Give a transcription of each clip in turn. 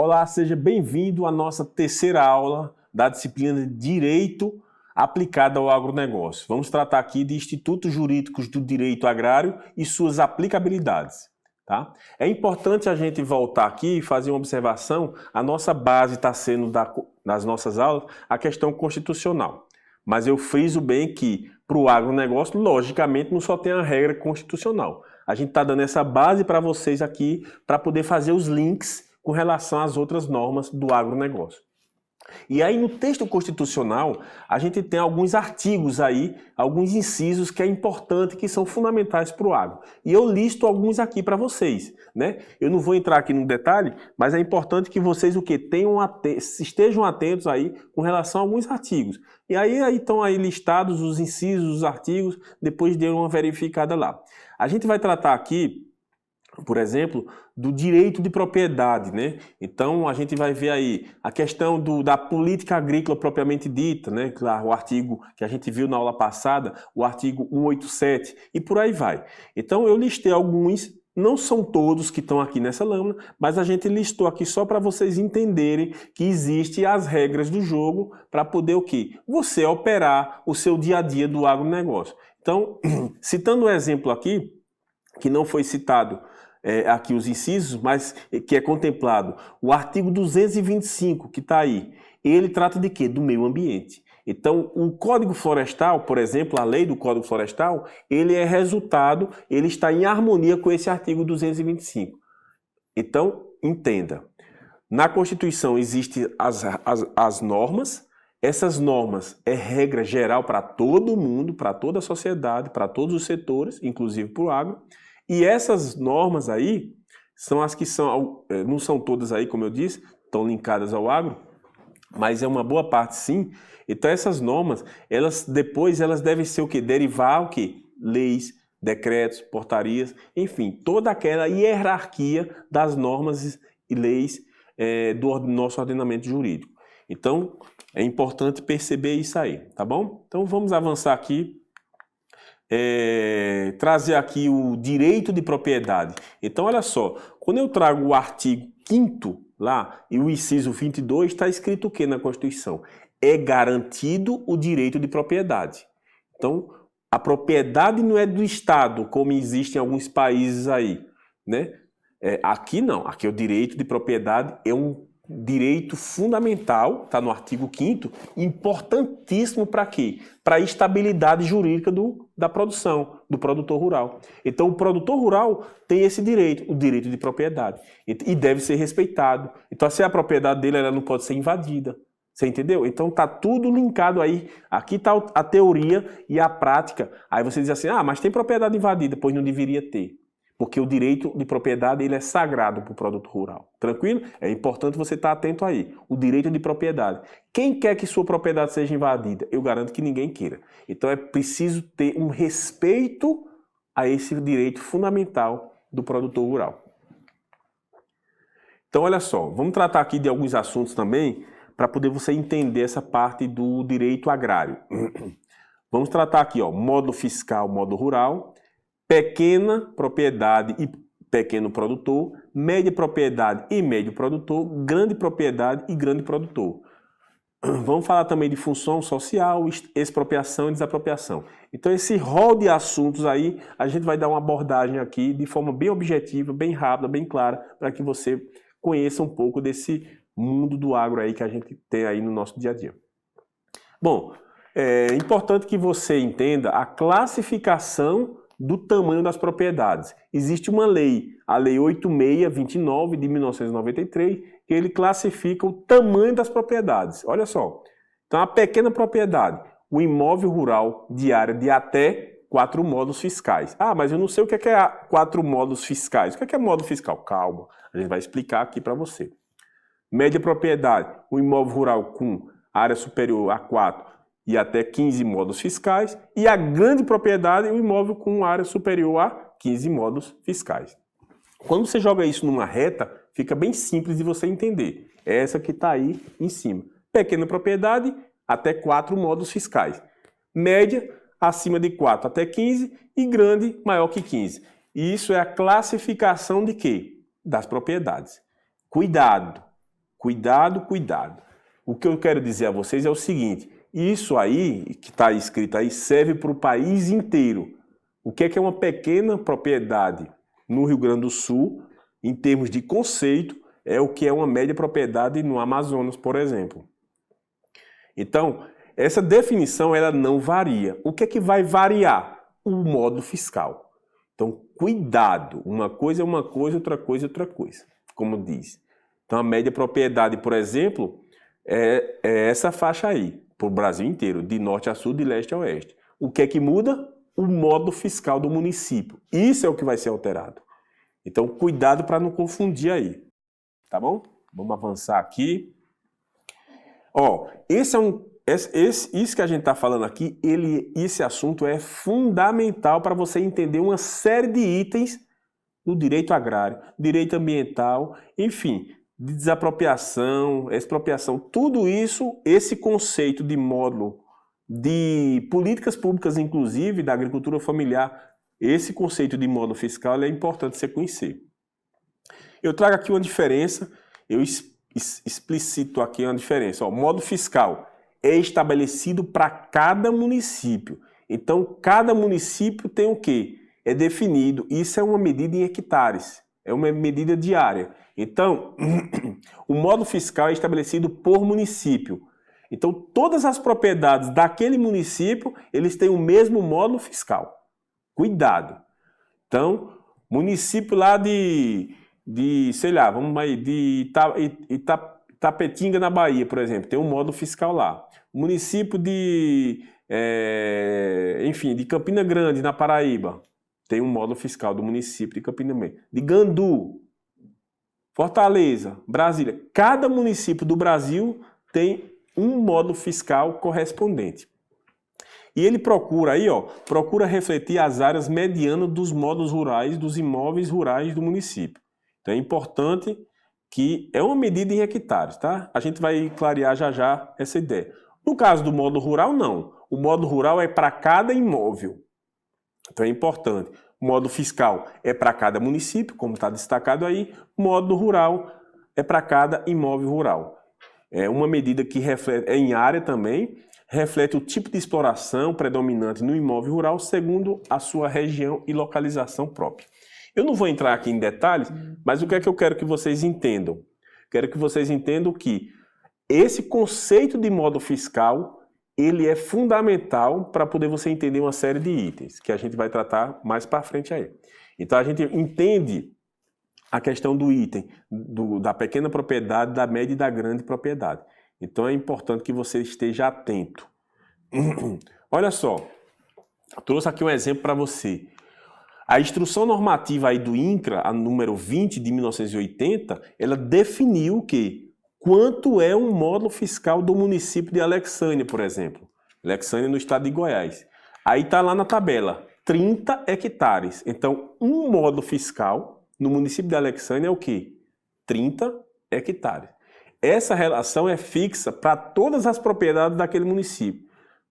Olá, seja bem-vindo à nossa terceira aula da disciplina de Direito aplicado ao agronegócio. Vamos tratar aqui de institutos jurídicos do direito agrário e suas aplicabilidades. Tá? É importante a gente voltar aqui e fazer uma observação. A nossa base está sendo, nas nossas aulas, a questão constitucional. Mas eu friso bem que, para o agronegócio, logicamente, não só tem a regra constitucional. A gente está dando essa base para vocês aqui para poder fazer os links com relação às outras normas do agronegócio. E aí no texto constitucional, a gente tem alguns artigos aí, alguns incisos que é importante, que são fundamentais para o agro. E eu listo alguns aqui para vocês, né? Eu não vou entrar aqui no detalhe, mas é importante que vocês estejam atentos aí com relação a alguns artigos. E aí estão aí listados os incisos, os artigos, depois dê uma verificada lá. A gente vai tratar aqui, por exemplo, do direito de propriedade, né? Então, a gente vai ver aí a questão da política agrícola propriamente dita, né? Claro, o artigo que a gente viu na aula passada, o artigo 187, e por aí vai. Então, eu listei alguns, não são todos que estão aqui nessa lâmina, mas a gente listou aqui só para vocês entenderem que existem as regras do jogo para poder o quê? Você operar o seu dia a dia do agronegócio. Então, citando um exemplo aqui, que não foi citado aqui os incisos, mas que é contemplado. O artigo 225, que está aí, ele trata de quê? Do meio ambiente. Então, o Código Florestal, por exemplo, a lei do Código Florestal, ele é resultado, ele está em harmonia com esse artigo 225. Então, entenda. Na Constituição existem as normas. Essas normas é regra geral para todo mundo, para toda a sociedade, para todos os setores, inclusive para o agro. E essas normas aí são as que não são todas aí, como eu disse, estão linkadas ao agro, mas é uma boa parte sim. Então essas normas, elas devem ser o quê? Derivar o quê? Leis, decretos, portarias, enfim, toda aquela hierarquia das normas e leis do nosso ordenamento jurídico. Então, é importante perceber isso aí, tá bom? Então vamos avançar aqui. Trazer aqui o direito de propriedade. Então, olha só, quando eu trago o artigo 5º lá e o inciso 22, está escrito o que na Constituição? É garantido o direito de propriedade. Então, a propriedade não é do Estado, como existe em alguns países aí, né? Aqui não, aqui é o direito de propriedade, é um direito fundamental, está no artigo 5º, importantíssimo para quê? Para a estabilidade jurídica da produção, do produtor rural. Então, o produtor rural tem esse direito, o direito de propriedade, e deve ser respeitado. Então, se a propriedade dele ela não pode ser invadida. Você entendeu? Então, está tudo linkado aí. Aqui está a teoria e a prática. Aí você diz assim, mas tem propriedade invadida, pois não deveria ter. Porque o direito de propriedade ele é sagrado para o produto rural. Tranquilo? É importante você estar atento aí. O direito de propriedade. Quem quer que sua propriedade seja invadida? Eu garanto que ninguém queira. Então é preciso ter um respeito a esse direito fundamental do produtor rural. Então olha só, vamos tratar aqui de alguns assuntos também para poder você entender essa parte do direito agrário. Vamos tratar aqui, módulo fiscal, módulo rural, pequena propriedade e pequeno produtor, média propriedade e médio produtor, grande propriedade e grande produtor. Vamos falar também de função social, expropriação e desapropriação. Então esse rol de assuntos aí, a gente vai dar uma abordagem aqui de forma bem objetiva, bem rápida, bem clara, para que você conheça um pouco desse mundo do agro aí que a gente tem aí no nosso dia a dia. Bom, é importante que você entenda a classificação do tamanho das propriedades. Existe uma lei, a Lei 8629 de 1993, que ele classifica o tamanho das propriedades. Olha só, então a pequena propriedade, o imóvel rural de área de até 4 módulos fiscais. Mas eu não sei o que é 4 módulos fiscais. O que é módulo fiscal? Calma, a gente vai explicar aqui para você. Média propriedade, o imóvel rural com área superior a 4 e até 15 módulos fiscais, e a grande propriedade, o imóvel com área superior a 15 módulos fiscais. Quando você joga isso numa reta, fica bem simples de você entender. É essa que está aí em cima. Pequena propriedade, até 4 módulos fiscais. Média, acima de 4 até 15, e grande, maior que 15. E isso é a classificação de quê? Das propriedades. Cuidado! Cuidado, cuidado. O que eu quero dizer a vocês é o seguinte, isso aí, que está escrito aí, serve para o país inteiro. O que é uma pequena propriedade no Rio Grande do Sul, em termos de conceito, é o que é uma média propriedade no Amazonas, por exemplo. Então, essa definição ela não varia. O que é que vai variar? O módulo fiscal. Então, cuidado. Uma coisa é uma coisa, outra coisa é outra coisa, como diz. Então, a média propriedade, por exemplo, é essa faixa aí, para o Brasil inteiro, de norte a sul, de leste a oeste. O que é que muda? O módulo fiscal do município. Isso é o que vai ser alterado. Então, cuidado para não confundir aí. Tá bom? Vamos avançar aqui. Ó, isso que a gente está falando aqui, esse assunto é fundamental para você entender uma série de itens do direito agrário, direito ambiental, enfim, de desapropriação, expropriação, tudo isso, esse conceito de módulo de políticas públicas, inclusive da agricultura familiar, esse conceito de módulo fiscal é importante você conhecer. Eu trago aqui uma diferença, eu explicito aqui uma diferença. O módulo fiscal é estabelecido para cada município. Então, cada município tem o quê? É definido. Isso é uma medida em hectares. É uma medida diária. Então, o módulo fiscal é estabelecido por município. Então, todas as propriedades daquele município, eles têm o mesmo módulo fiscal. Cuidado. Então, município lá sei lá, vamos aí, de Itapetinga, na Bahia, por exemplo, tem um módulo fiscal lá. Município enfim, de Campina Grande, na Paraíba, tem um módulo fiscal do município de Campina Grande. De Gandu, Fortaleza, Brasília. Cada município do Brasil tem um módulo fiscal correspondente. E ele procura aí, ó, procura refletir as áreas medianas dos módulos rurais, dos imóveis rurais do município. Então é importante que é uma medida em hectares, tá? A gente vai clarear já já essa ideia. No caso do módulo rural, não. O módulo rural é para cada imóvel. Então é importante. O módulo fiscal é para cada município, como está destacado aí. O módulo rural é para cada imóvel rural. É uma medida que reflete, é em área também, reflete o tipo de exploração predominante no imóvel rural segundo a sua região e localização própria. Eu não vou entrar aqui em detalhes, mas o que é que eu quero que vocês entendam? Quero que vocês entendam que esse conceito de módulo fiscal, ele é fundamental para poder você entender uma série de itens, que a gente vai tratar mais para frente aí. Então a gente entende a questão do item, da pequena propriedade, da média e da grande propriedade. Então é importante que você esteja atento. Olha só, eu trouxe aqui um exemplo para você. A instrução normativa aí do INCRA, a número 20 de 1980, ela definiu o quê? Quanto é um módulo fiscal do município de Alexânia, por exemplo. Alexânia no estado de Goiás. Aí está lá na tabela, 30 hectares. Então, um módulo fiscal no município de Alexânia é o quê? 30 hectares. Essa relação é fixa para todas as propriedades daquele município.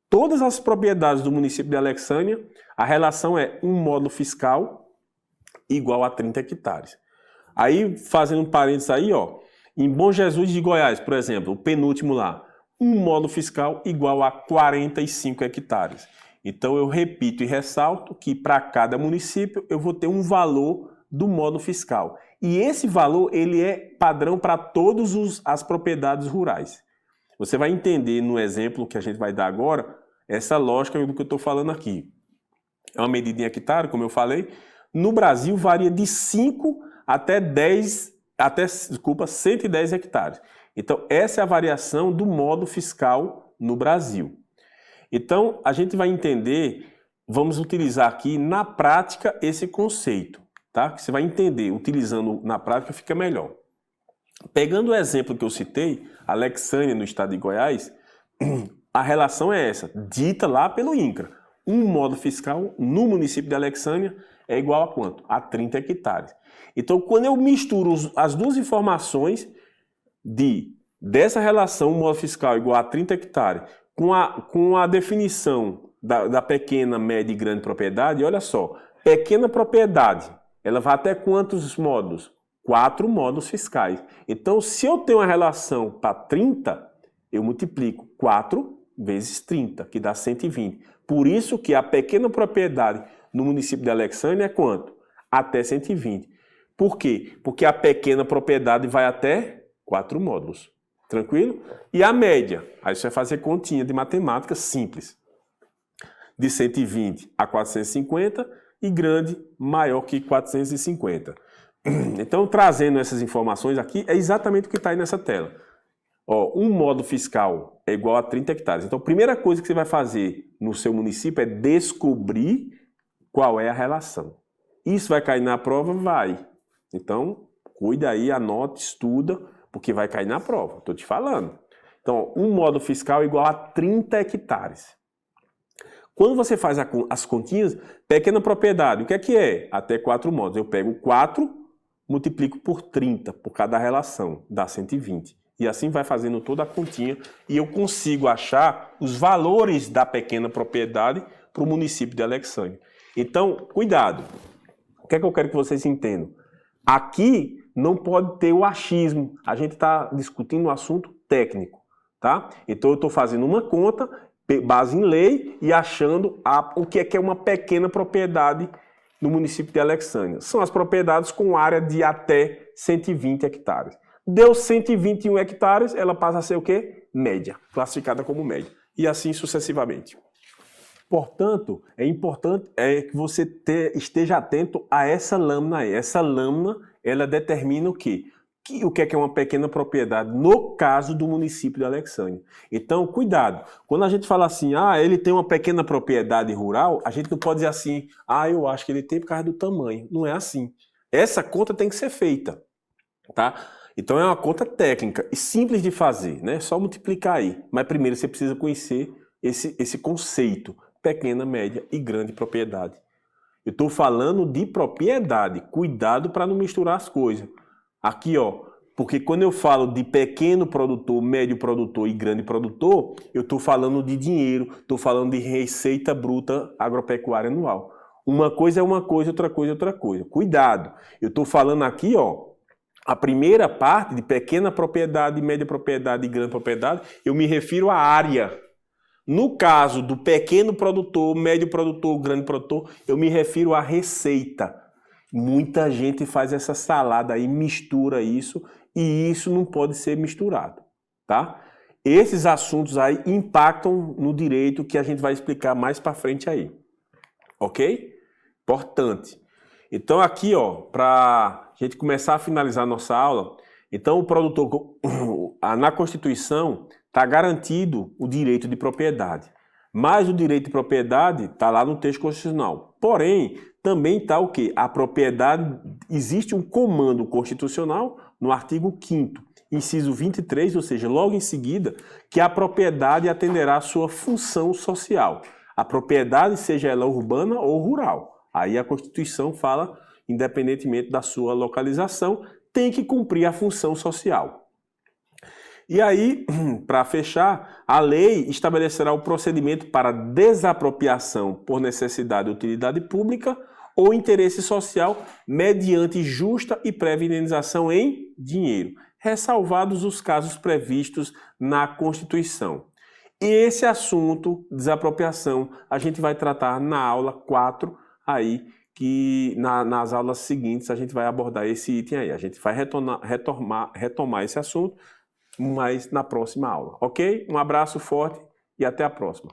Todas as propriedades do município de Alexânia, a relação é um módulo fiscal igual a 30 hectares. Aí, fazendo um parênteses aí, ó, em Bom Jesus de Goiás, por exemplo, o penúltimo lá, um módulo fiscal igual a 45 hectares. Então, eu repito e ressalto que para cada município eu vou ter um valor do módulo fiscal. E esse valor, ele é padrão para todas as propriedades rurais. Você vai entender no exemplo que a gente vai dar agora, essa lógica do que eu estou falando aqui. É uma medida em hectare, como eu falei. No Brasil, varia de 5 até 110 hectares. Então, essa é a variação do módulo fiscal no Brasil. Então, a gente vai entender, vamos utilizar aqui na prática esse conceito, tá? Que você vai entender, utilizando na prática fica melhor. Pegando o exemplo que eu citei, Alexânia, no estado de Goiás, a relação é essa, dita lá pelo INCRA. Um módulo fiscal no município de Alexânia é igual a quanto? A 30 hectares. Então, quando eu misturo as duas informações dessa relação, um módulo fiscal igual a 30 hectares, com a definição da pequena, média e grande propriedade, olha só, pequena propriedade, ela vai até quantos módulos? 4 módulos fiscais. Então, se eu tenho uma relação para 30, eu multiplico 4 vezes 30, que dá 120. Por isso que a pequena propriedade no município de Alexandria é quanto? Até 120. Por quê? Porque a pequena propriedade vai até 4 módulos. Tranquilo? E a média? Aí você vai fazer continha de matemática simples. De 120 a 450 e grande maior que 450. Então, trazendo essas informações aqui, é exatamente o que está aí nessa tela. Ó, um módulo fiscal é igual a 30 hectares. Então, a primeira coisa que você vai fazer no seu município é descobrir qual é a relação. Isso vai cair na prova? Vai. Então, cuida aí, anota, estuda, porque vai cair na prova. Estou te falando. Então, um módulo fiscal é igual a 30 hectares. Quando você faz as continhas, pequena propriedade, o que é? Até 4 módulos. Eu pego 4, multiplico por 30, por cada relação, dá 120. E assim vai fazendo toda a continha e eu consigo achar os valores da pequena propriedade para o município de Alexandria. Então, cuidado. O que é que eu quero que vocês entendam? Aqui não pode ter o achismo. A gente está discutindo um assunto técnico, tá? Então eu estou fazendo uma conta, base em lei, e achando o que é uma pequena propriedade no município de Alexandria. São as propriedades com área de até 120 hectares. Deu 121 hectares, ela passa a ser o quê? Média, classificada como média. E assim sucessivamente. Portanto, é importante que você esteja atento a essa lâmina aí. Essa lâmina, ela determina o quê? O que é uma pequena propriedade, no caso do município de Alexandria. Então, cuidado. Quando a gente fala assim, ele tem uma pequena propriedade rural, a gente não pode dizer assim, eu acho que ele tem por causa do tamanho. Não é assim. Essa conta tem que ser feita, tá? Então, é uma conta técnica e simples de fazer, né? Só multiplicar aí. Mas primeiro você precisa conhecer esse conceito. Pequena, média e grande propriedade. Eu estou falando de propriedade. Cuidado para não misturar as coisas. Aqui, porque quando eu falo de pequeno produtor, médio produtor e grande produtor, eu estou falando de dinheiro, estou falando de receita bruta agropecuária anual. Uma coisa é uma coisa, outra coisa é outra coisa. Cuidado. Eu estou falando aqui, a primeira parte de pequena propriedade, média propriedade e grande propriedade, eu me refiro à área. No caso do pequeno produtor, médio produtor, grande produtor, eu me refiro à receita. Muita gente faz essa salada aí, mistura isso, e isso não pode ser misturado, tá? Esses assuntos aí impactam no direito que a gente vai explicar mais para frente aí, ok? Importante. Então aqui, para a gente começar a finalizar a nossa aula, então o produtor, na Constituição, está garantido o direito de propriedade. Mas o direito de propriedade está lá no texto constitucional. Porém, também está o quê? A propriedade, existe um comando constitucional no artigo 5º, inciso 23, ou seja, logo em seguida, que a propriedade atenderá à sua função social. A propriedade, seja ela urbana ou rural. Aí a Constituição fala, independentemente da sua localização, tem que cumprir a função social. E aí, para fechar, a lei estabelecerá o procedimento para desapropriação por necessidade ou utilidade pública ou interesse social mediante justa e prévia indenização em dinheiro, ressalvados os casos previstos na Constituição. E esse assunto, desapropriação, a gente vai tratar na aula 4, aí, que nas aulas seguintes a gente vai abordar esse item aí. A gente vai retomar esse assunto, mas na próxima aula, ok? Um abraço forte e até a próxima.